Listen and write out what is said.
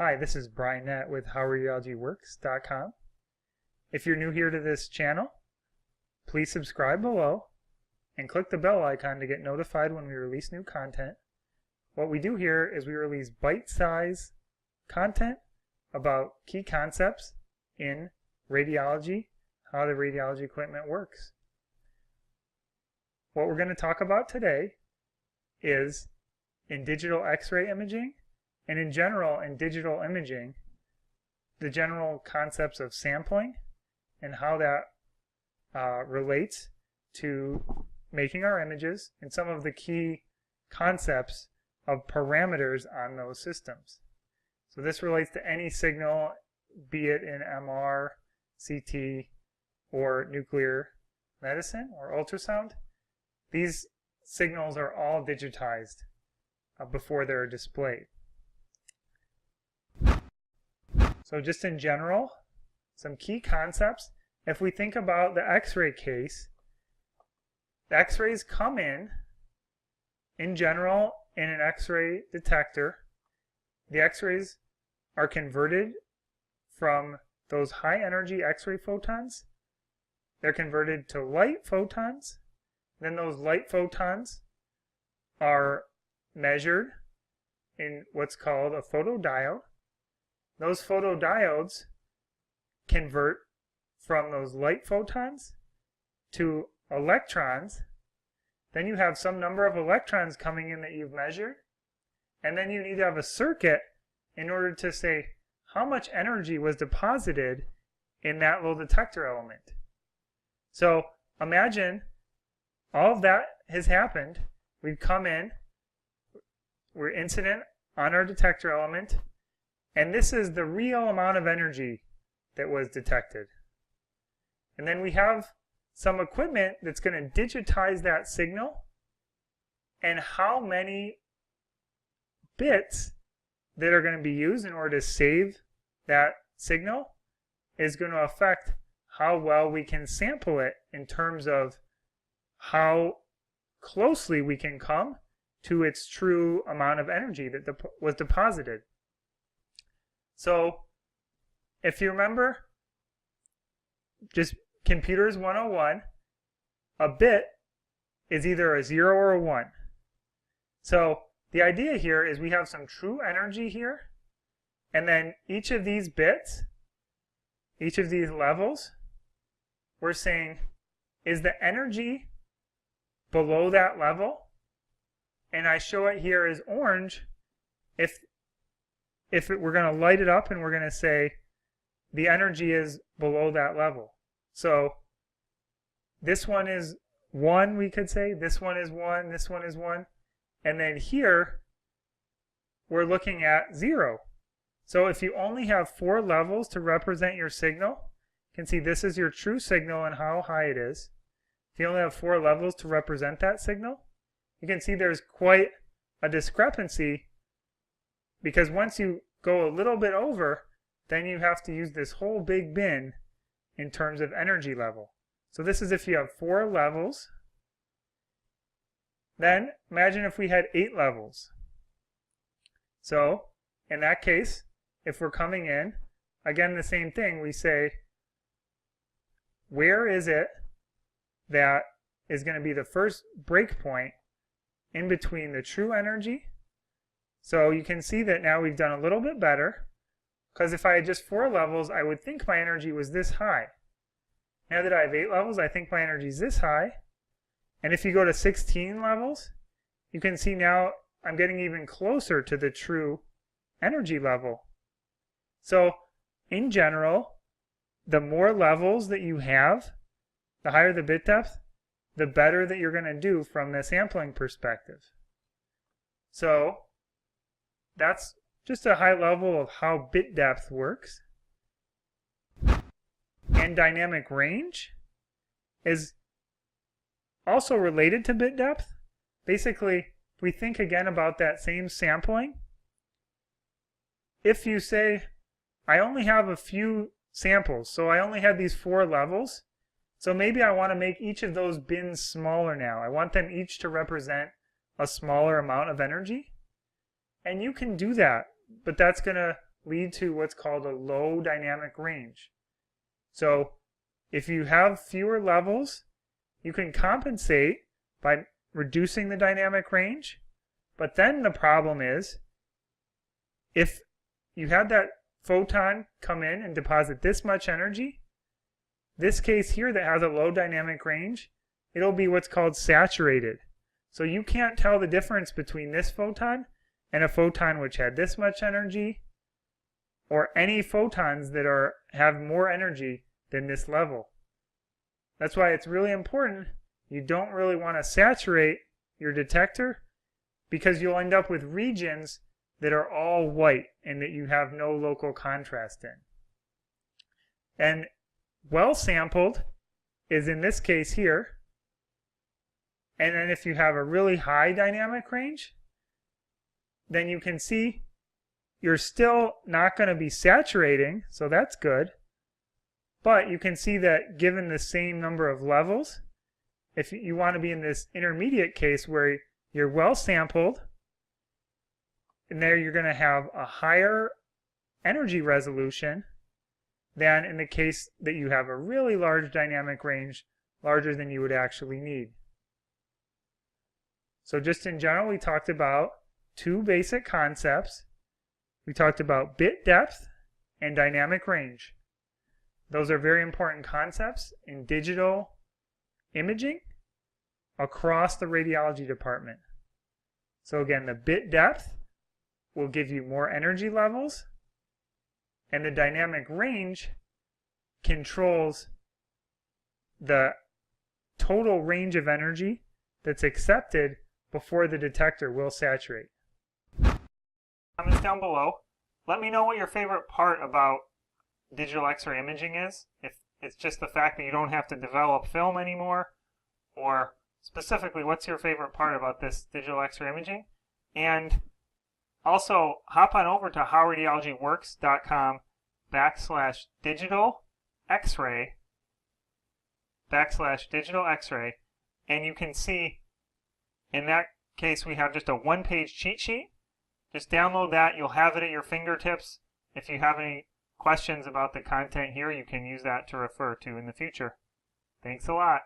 Hi, this is Brian Nett with HowRadiologyWorks.com. If you're new here to this channel, please subscribe below and click the bell icon to get notified when we release new content. What we do here is we release bite-sized content about key concepts in radiology, how the radiology equipment works. What we're going to talk about today is in digital X-ray imaging and in general in digital imaging, the general concepts of sampling and how that relates to making our images and some of the key concepts of parameters on those systems. So this relates to any signal, be it in MR, CT, or nuclear medicine or ultrasound. These signals are all digitized before they're displayed. So just in general, some key concepts. If we think about the X-ray case, the X-rays come in general, in an X-ray detector. The X-rays are converted from those high energy X-ray photons. They're converted to light photons. Then those light photons are measured in what's called a photodiode. Those photodiodes convert from those light photons to electrons. Then you have some number of electrons coming in that you've measured. And then you need to have a circuit in order to say how much energy was deposited in that little detector element. So imagine all of that has happened. We've come in, we're incident on our detector element, and this is the real amount of energy that was detected. And then we have some equipment that's going to digitize that signal, and how many bits that are going to be used in order to save that signal is going to affect how well we can sample it in terms of how closely we can come to its true amount of energy that was deposited. So if you remember, just computers 101, a bit is either a 0 or a 1. So the idea here is we have some true energy here, and then each of these bits, each of these levels, we're saying, is the energy below that level? And I show it here as orange we're going to light it up and we're going to say the energy is below that level. So this one is 1, we could say. This one is 1. This one is 1. And then here, we're looking at 0. So if you only have 4 levels to represent your signal, you can see this is your true signal and how high it is. If you only have 4 levels to represent that signal, you can see there's quite a discrepancy, because once you go a little bit over, then you have to use this whole big bin in terms of energy level. So this is if you have 4 levels. Then imagine if we had 8 levels. So in that case, if we're coming in, again the same thing, we say, where is it that is going to be the first break point in between the true energy? So you can see that now we've done a little bit better, because if I had just 4 levels, I would think my energy was this high. Now that I have 8 levels, I think my energy is this high. And if you go to 16 levels, you can see now I'm getting even closer to the true energy level. So in general, the more levels that you have, the higher the bit depth, the better that you're going to do from the sampling perspective. So that's just a high level of how bit depth works. And dynamic range is also related to bit depth. Basically, we think again about that same sampling. If you say, I only have a few samples, so I only had these 4 levels, so maybe I want to make each of those bins smaller now. I want them each to represent a smaller amount of energy. And you can do that, but that's going to lead to what's called a low dynamic range. So if you have fewer levels, you can compensate by reducing the dynamic range. But then the problem is, if you had that photon come in and deposit this much energy, this case here that has a low dynamic range, it'll be what's called saturated. So you can't tell the difference between this photon and a photon which had this much energy, or any photons that have more energy than this level. That's why it's really important. You don't really want to saturate your detector, because you'll end up with regions that are all white and that you have no local contrast in. And well sampled is in this case here. And then if you have a really high dynamic range, then you can see you're still not going to be saturating, so that's good. But you can see that given the same number of levels, if you want to be in this intermediate case where you're well sampled, and there you're going to have a higher energy resolution than in the case that you have a really large dynamic range, larger than you would actually need. So just in general, we talked about two basic concepts. We talked about bit depth and dynamic range. Those are very important concepts in digital imaging across the radiology department. So again, the bit depth will give you more energy levels, and the dynamic range controls the total range of energy that's accepted before the detector will saturate. Comments down below. Let me know what your favorite part about digital X-ray imaging is. If it's just the fact that you don't have to develop film anymore, or specifically, what's your favorite part about this digital X-ray imaging? And also, hop on over to howradiologyworks.com/digital X-ray, and you can see, in that case, we have just a one-page cheat sheet. Just download that. You'll have it at your fingertips. If you have any questions about the content here, you can use that to refer to in the future. Thanks a lot.